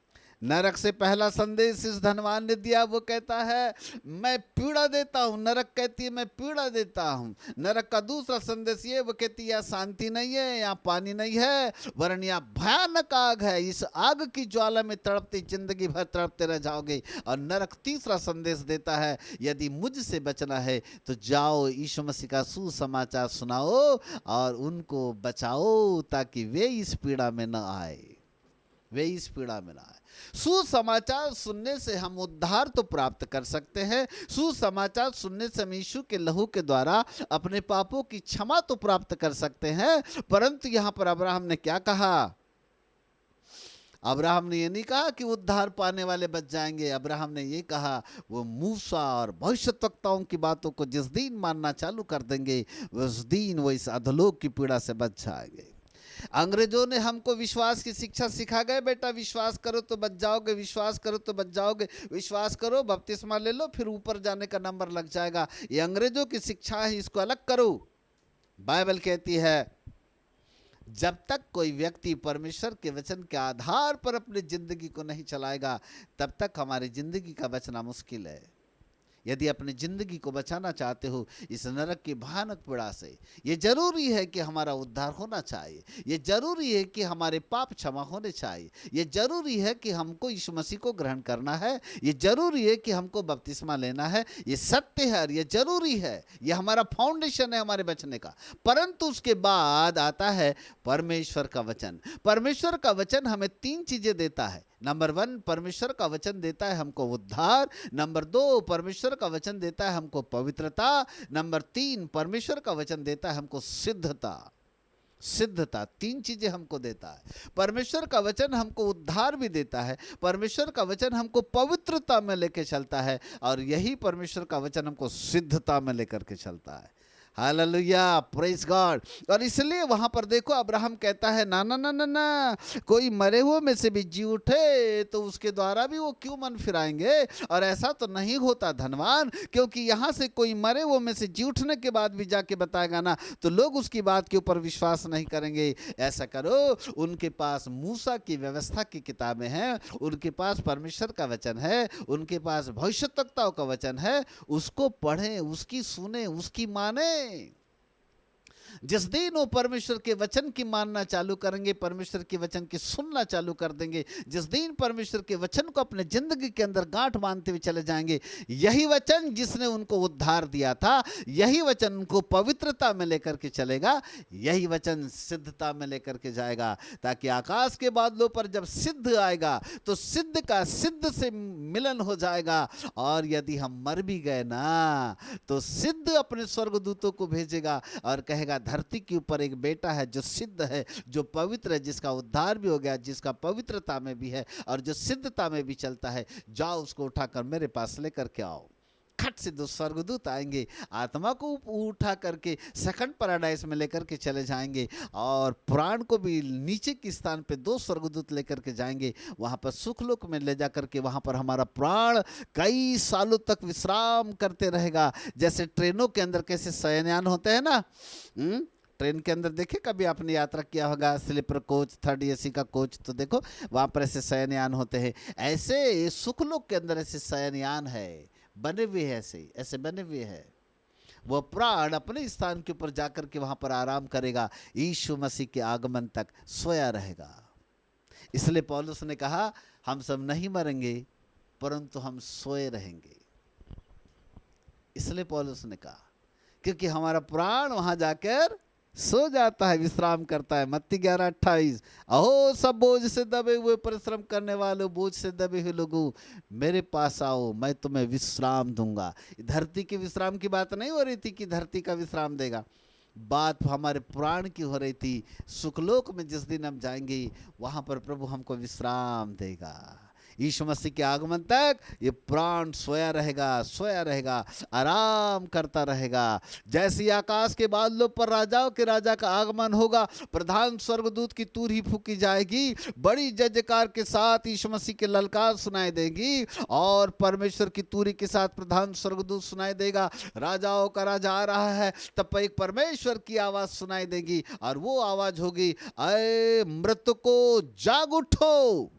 [SPEAKER 1] नरक से पहला संदेश इस धनवान ने दिया, वो कहता है मैं पीड़ा देता हूं। नरक कहती है मैं पीड़ा देता हूं। नरक का दूसरा संदेश ये, वो कहती है यहाँ शांति नहीं है, यहाँ पानी नहीं है, वरन यहाँ भयानक आग है, इस आग की ज्वाला में तड़पते जिंदगी भर तड़पते रह जाओगे। और नरक तीसरा संदेश देता है, यदि मुझसे बचना है तो जाओ यीशु मसीह का सुसमाचार सुनाओ और उनको बचाओ, ताकि वे इस पीड़ा में न आए, वे इस पीड़ा में ना आए। सुसमाचार सुनने से हम उद्धार तो प्राप्त कर सकते हैं, सुसमाचार सुनने से हम यीशु के लहू के द्वारा अपने पापों की क्षमा तो प्राप्त कर सकते हैं। परंतु यहां पर अब्राहम ने क्या कहा? अब्राहम ने ये नहीं कहा कि उद्धार पाने वाले बच जाएंगे। अब्राहम ने ये कहा, वो मूसा और भविष्यद्वक्ताओं की बातों को जिस दिन मानना चालू कर देंगे, उस दिन वो इस अधोलोक की पीड़ा से बच जाएंगे। अंग्रेजों ने हमको विश्वास की शिक्षा सिखा गए, बेटा विश्वास करो तो बच जाओगे, विश्वास करो तो बच जाओगे, विश्वास करो बपतिस्मा ले लो फिर ऊपर जाने का नंबर लग जाएगा। ये अंग्रेजों की शिक्षा है, इसको अलग करो। बाइबल कहती है जब तक कोई व्यक्ति परमेश्वर के वचन के आधार पर अपनी जिंदगी को नहीं चलाएगा, तब तक हमारी जिंदगी का बचना मुश्किल है। यदि अपनी जिंदगी को बचाना चाहते हो इस नरक की भयानक पीड़ा से, ये जरूरी है कि हमारा उद्धार होना चाहिए, ये जरूरी है कि हमारे पाप क्षमा होने चाहिए, ये जरूरी है कि हमको यीशु मसीह को ग्रहण करना है, ये जरूरी है कि हमको बपतिस्मा लेना है। ये सत्य है और ये जरूरी है, ये हमारा फाउंडेशन है हमारे बचने का। परंतु उसके बाद आता है परमेश्वर का वचन। परमेश्वर का वचन हमें तीन चीजें देता है। नंबर 1, परमेश्वर का वचन देता है हमको उद्धार। नंबर 2, परमेश्वर का वचन देता है हमको पवित्रता। नंबर 3, परमेश्वर का वचन देता है हमको सिद्धता। सिद्धता, तीन चीजें हमको देता है। परमेश्वर का वचन हमको उद्धार भी देता है, परमेश्वर का वचन हमको पवित्रता में लेके चलता है, और यही परमेश्वर का वचन हमको सिद्धता में लेकर के चलता है। Hallelujah, praise God. और इसलिए वहां पर देखो अब्राहम कहता है ना ना ना ना ना, कोई मरे हुए में से भी जी उठे तो उसके द्वारा भी वो क्यों मन फिराएंगे। और ऐसा तो नहीं होता धनवान, क्योंकि यहाँ से कोई मरे हुए में से जी उठने के बाद भी जाके बताएगा ना, तो लोग उसकी बात के ऊपर विश्वास नहीं करेंगे। ऐसा करो, उनके पास मूसा की व्यवस्था की किताबें हैं, उनके पास परमेश्वर का वचन है, उनके पास भविष्यद्वक्ताओं का वचन है, उसको पढ़ें, उसकी सुने, उसकी माने। जिस दिन वो परमेश्वर के वचन की मानना चालू करेंगे, परमेश्वर के वचन की सुनना चालू कर देंगे, जिस दिन परमेश्वर के वचन को अपने जिंदगी के अंदर गांठ बांधते हुए चले जाएंगे, यही वचन जिसने उनको उद्धार दिया था, यही वचन उनको पवित्रता में लेकर के चलेगा, यही वचन सिद्धता में लेकर के जाएगा। ताकि आकाश के बादलों पर जब सिद्ध आएगा तो सिद्ध का सिद्ध से मिलन हो जाएगा। और यदि हम मर भी गए ना, तो सिद्ध अपने स्वर्गदूतों को भेजेगा और कहेगा धरती के ऊपर एक बेटा है जो सिद्ध है, जो पवित्र है, जिसका उद्धार भी हो गया, जिसका पवित्रता में भी है और जो सिद्धता में भी चलता है, जाओ उसको उठाकर मेरे पास लेकर के आओ। खट से 2 स्वर्गदूत आएंगे, आत्मा को उठा करके सेकंड पैराडाइज में लेकर के चले जाएंगे, और प्राण को भी नीचे के स्थान पे 2 स्वर्गदूत लेकर के जाएंगे, वहां पर सुखलोक में ले जाकर के वहां पर हमारा प्राण कई सालों तक विश्राम करते रहेगा। जैसे ट्रेनों के अंदर कैसे शयनयान होते हैं ना, ट्रेन के अंदर देखे कभी आपने यात्रा किया होगा, स्लीपर कोच, 3rd AC का कोच, तो देखो वहां पर ऐसे शयनयान होते हैं। ऐसे सुखलोक के अंदर ऐसे शयनयान है, बने हुए हैं, ऐसे बने हुए हैं। वह प्राण अपने स्थान के ऊपर जाकर के वहां पर आराम करेगा, यीशु मसीह के आगमन तक सोया रहेगा। इसलिए पौलुस ने कहा हम सब नहीं मरेंगे परंतु हम सोए रहेंगे। इसलिए पौलुस ने कहा क्योंकि हमारा प्राण वहां जाकर सो जाता है, विश्राम करता है। मत्ती 11:28, अहो सब बोझ से दबे हुए परिश्रम करने वालों, बोझ से दबे हुए लोगों, मेरे पास आओ, मैं तुम्हें विश्राम दूंगा। धरती के विश्राम की बात नहीं हो रही थी कि धरती का विश्राम देगा, बात हमारे प्राण की हो रही थी। सुखलोक में जिस दिन हम जाएंगे वहां पर प्रभु हमको विश्राम देगा। यीशु मसीह के आगमन तक ये प्राण सोया रहेगा, सोया रहेगा, आराम करता रहेगा। जैसे आकाश के बादलों पर राजाओं के राजा का आगमन होगा, प्रधान स्वर्गदूत की तूरी फूकी जाएगी, बड़ी जयजयकार के साथ यीशु मसीह के ललकार सुनाई देगी, और परमेश्वर की तूरी के साथ प्रधान स्वर्गदूत सुनाई देगा, राजाओं का राजा आ रहा है। तब एक परमेश्वर की आवाज सुनाई देगी, और वो आवाज होगी, अये मृतको जाग उठो।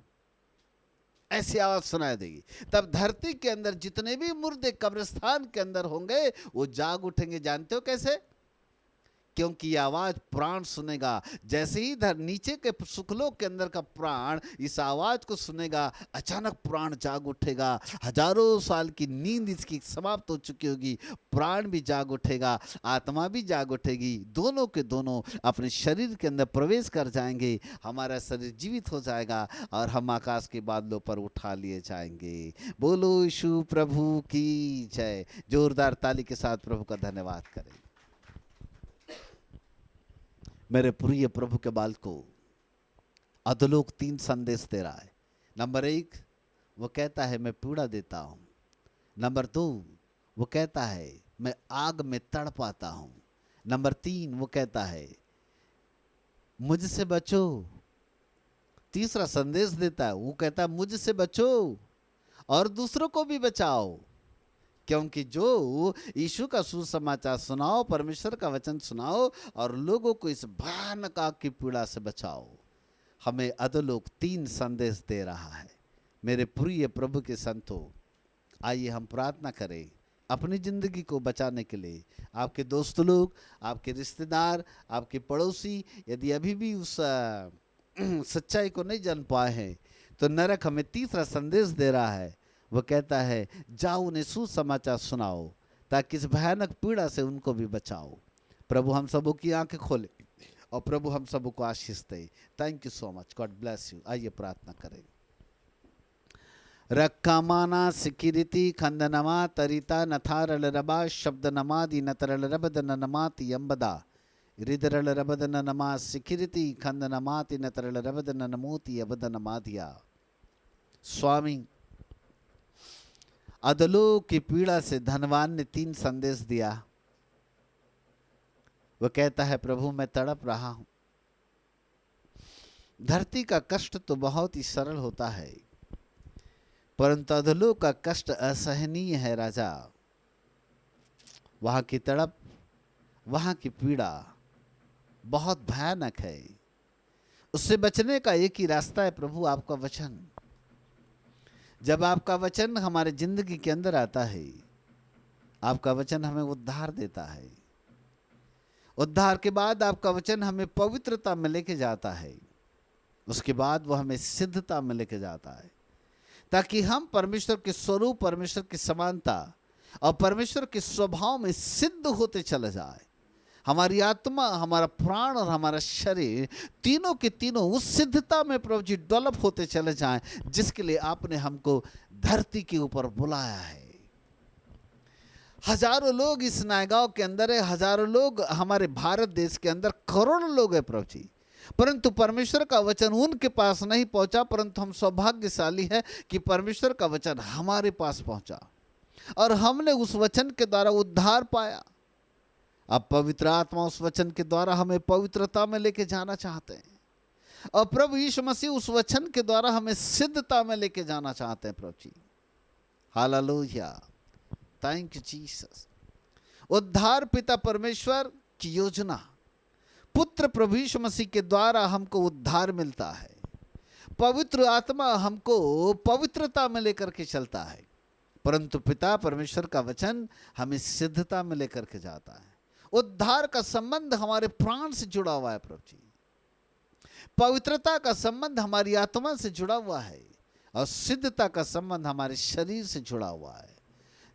[SPEAKER 1] ऐसी आवाज सुनाई देगी। तब धरती के अंदर जितने भी मुर्दे कब्रिस्तान के अंदर होंगे वो जाग उठेंगे। जानते हो कैसे? क्योंकि ये आवाज प्राण सुनेगा। जैसे ही नीचे के सुखलोक के अंदर का प्राण इस आवाज को सुनेगा, अचानक प्राण जाग उठेगा। हजारों साल की नींद इसकी समाप्त हो चुकी होगी, प्राण भी जाग उठेगा, आत्मा भी जाग उठेगी। दोनों के दोनों अपने शरीर के अंदर प्रवेश कर जाएंगे। हमारा शरीर जीवित हो जाएगा और हम आकाश के बादलों पर उठा लिए जाएंगे। बोलो यीशु प्रभु की जय। जोरदार ताली के साथ प्रभु का धन्यवाद करें। मेरे प्रिय प्रभु के बालकों, अधोलोक 3 संदेश दे रहा है। नंबर 1 वो कहता है मैं पीड़ा देता हूं। नंबर 2 वो कहता है मैं आग में तड़पाता हूं। नंबर 3 वो कहता है मुझसे बचो। तीसरा संदेश देता है, वो कहता है मुझसे बचो और दूसरों को भी बचाओ। क्योंकि जो यीशु का सुसमाचार सुनाओ, परमेश्वर का वचन सुनाओ और लोगों को इस भयानक आग की पीड़ा से बचाओ। हमें अधोलोक 3 संदेश दे रहा है। मेरे प्रिय प्रभु के संतों, आइए हम प्रार्थना करें अपनी जिंदगी को बचाने के लिए। आपके दोस्त लोग, आपके रिश्तेदार, आपके पड़ोसी यदि अभी भी उस सच्चाई को नहीं जान पाए हैं तो नरक हमें तीसरा संदेश दे रहा है। वो कहता है जाओ उन्हें सुसमाचार सुनाओ ताकि इस भयानक पीड़ा से उनको भी बचाओ। प्रभु हम सबों की आंखें खोले और प्रभु हम सबों को आशीष दे। Thank you so much, God bless you. आइए प्रार्थना करें। रक्कामाना सिकिरिति खंदनमा तरिता नथारल रबा शब्द नमादि नतरल रबद नमाति यंबदा हृदरल रबद नमा सिकिरिति खंदनमाति नतरल रबद नमोति अबद नमादिया। स्वामी, अधोलोक की पीड़ा से धनवान ने 3 संदेश दिया। वह कहता है प्रभु मैं तड़प रहा हूं। धरती का कष्ट तो बहुत ही सरल होता है, परंतु अधोलोक का कष्ट असहनीय है राजा। वहां की तड़प, वहां की पीड़ा बहुत भयानक है। उससे बचने का एक ही रास्ता है प्रभु, आपका वचन। जब आपका वचन हमारे जिंदगी के अंदर आता है, आपका वचन हमें उद्धार देता है। उद्धार के बाद आपका वचन हमें पवित्रता में लेके जाता है। उसके बाद वो हमें सिद्धता में लेके जाता है ताकि हम परमेश्वर के स्वरूप, परमेश्वर की समानता और परमेश्वर के स्वभाव में सिद्ध होते चले जाए। हमारी आत्मा, हमारा प्राण और हमारा शरीर तीनों के तीनों उस सिद्धता में प्रभु जी डेवलप होते चले जाएं जिसके लिए आपने हमको धरती के ऊपर बुलाया है। हजारों लोग इस नायगांव के अंदर है, हजारों लोग हमारे भारत देश के अंदर, करोड़ों लोग हैं प्रभु जी, परंतु परमेश्वर का वचन उनके पास नहीं पहुंचा। परंतु हम सौभाग्यशाली है कि परमेश्वर का वचन हमारे पास पहुंचा और हमने उस वचन के द्वारा उद्धार पाया। अब पवित्र आत्मा उस वचन के द्वारा हमें पवित्रता में लेके जाना चाहते हैं और प्रभु यीशु मसीह उस वचन के द्वारा हमें सिद्धता में लेके जाना चाहते हैं प्रभु जी। Hallelujah, thank you Jesus. उद्धार पिता परमेश्वर की योजना, पुत्र प्रभु यीशु मसीह के द्वारा हमको उद्धार मिलता है। पवित्र आत्मा हमको पवित्रता में लेकर के चलता है, परंतु पिता परमेश्वर का वचन हमें सिद्धता में लेकर के जाता है। उद्धार का संबंध हमारे प्राण से जुड़ा हुआ है प्रभु जी। पवित्रता का संबंध हमारी आत्मा से जुड़ा हुआ है और सिद्धता का संबंध हमारे शरीर से जुड़ा हुआ है।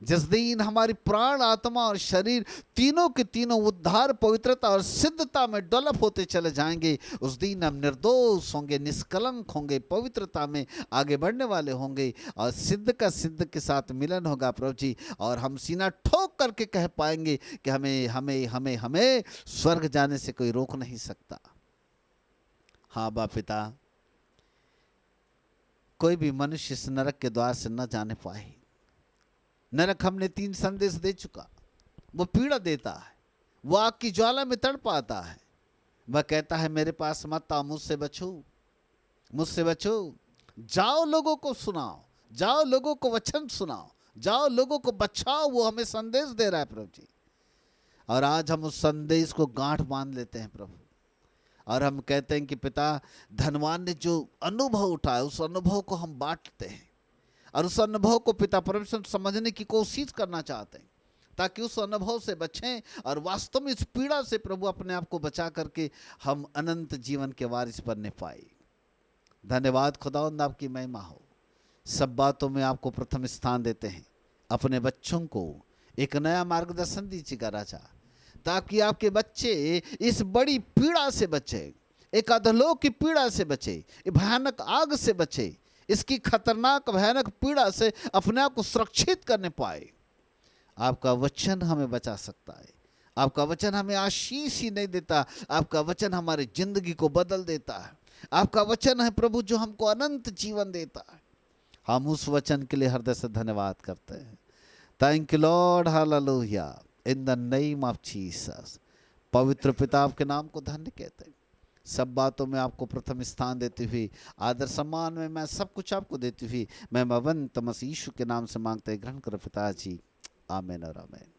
[SPEAKER 1] जिस दिन हमारी प्राण, आत्मा और शरीर तीनों के तीनों उद्धार, पवित्रता और सिद्धता में डेवलप होते चले जाएंगे, उस दिन हम निर्दोष होंगे, निष्कलंक होंगे, पवित्रता में आगे बढ़ने वाले होंगे और सिद्ध का सिद्ध के साथ मिलन होगा प्रभु जी। और हम सीना ठोक करके कह पाएंगे कि हमें हमें हमें हमें स्वर्ग जाने से कोई रोक नहीं सकता। हाँ बाप पिता, कोई भी मनुष्य इस नरक के द्वार से न जाने पाए। नरक हमने 3 संदेश दे चुका। वो पीड़ा देता है, वो आग की ज्वाला में तड़पाता है। वह कहता है मेरे पास मत आओ, मुझसे बचो, मुझसे बचो। जाओ लोगों को सुनाओ, जाओ लोगों को वचन सुनाओ, जाओ लोगों को बचाओ। वो हमें संदेश दे रहा है प्रभु जी। और आज हम उस संदेश को गांठ बांध लेते हैं प्रभु और हम कहते हैं कि पिता, धनवान ने जो अनुभव उठाया उस अनुभव को हम बांटते हैं। और उस अनुभव को पिता परमेश्वर समझने की कोशिश करना चाहते हैं, ताकि उस अनुभव से बचें और वास्तव में इस पीड़ा से प्रभु अपने आप को बचा करके हम अनंत जीवन के वारिस बनने पाए। धन्यवाद खुदावंद, आपकी महिमा हो। सब बातों में आपको प्रथम स्थान देते हैं। अपने बच्चों को एक नया मार्गदर्शन दीजिएगा राजा, ताकि आपके बच्चे इस बड़ी पीड़ा से बचे, एक अधोलोक की पीड़ा से बचे, भयानक आग से बचे, इसकी खतरनाक भयानक पीड़ा से अपने आप को सुरक्षित करने पाए। आपका वचन हमें बचा सकता है। आपका वचन हमें आशीष ही नहीं देता, आपका वचन हमारी जिंदगी को बदल देता है। आपका वचन है प्रभु जो हमको अनंत जीवन देता है। हम उस वचन के लिए हृदय से धन्यवाद करते हैं। Thank you Lord, hallelujah, in the name of Jesus. पवित्र पिता आपके नाम को धन्य कहते हैं। सब बातों में आपको प्रथम स्थान देती हुई, आदर सम्मान में मैं सब कुछ आपको देती हुई, मैं अवंत मसीह यीशु के नाम से मांगते ग्रहण करो पिताजी, आमीन और आमीन।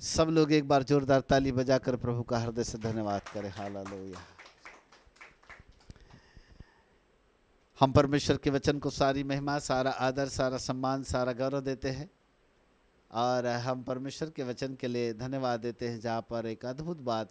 [SPEAKER 1] सब लोग एक बार जोरदार ताली बजाकर प्रभु का हृदय से धन्यवाद करें। हालेलुया। हम परमेश्वर के वचन को सारी महिमा, सारा आदर, सारा सम्मान, सारा गौरव देते हैं और हम परमेश्वर के वचन के लिए धन्यवाद देते हैं, जहाँ पर एक अद्भुत बात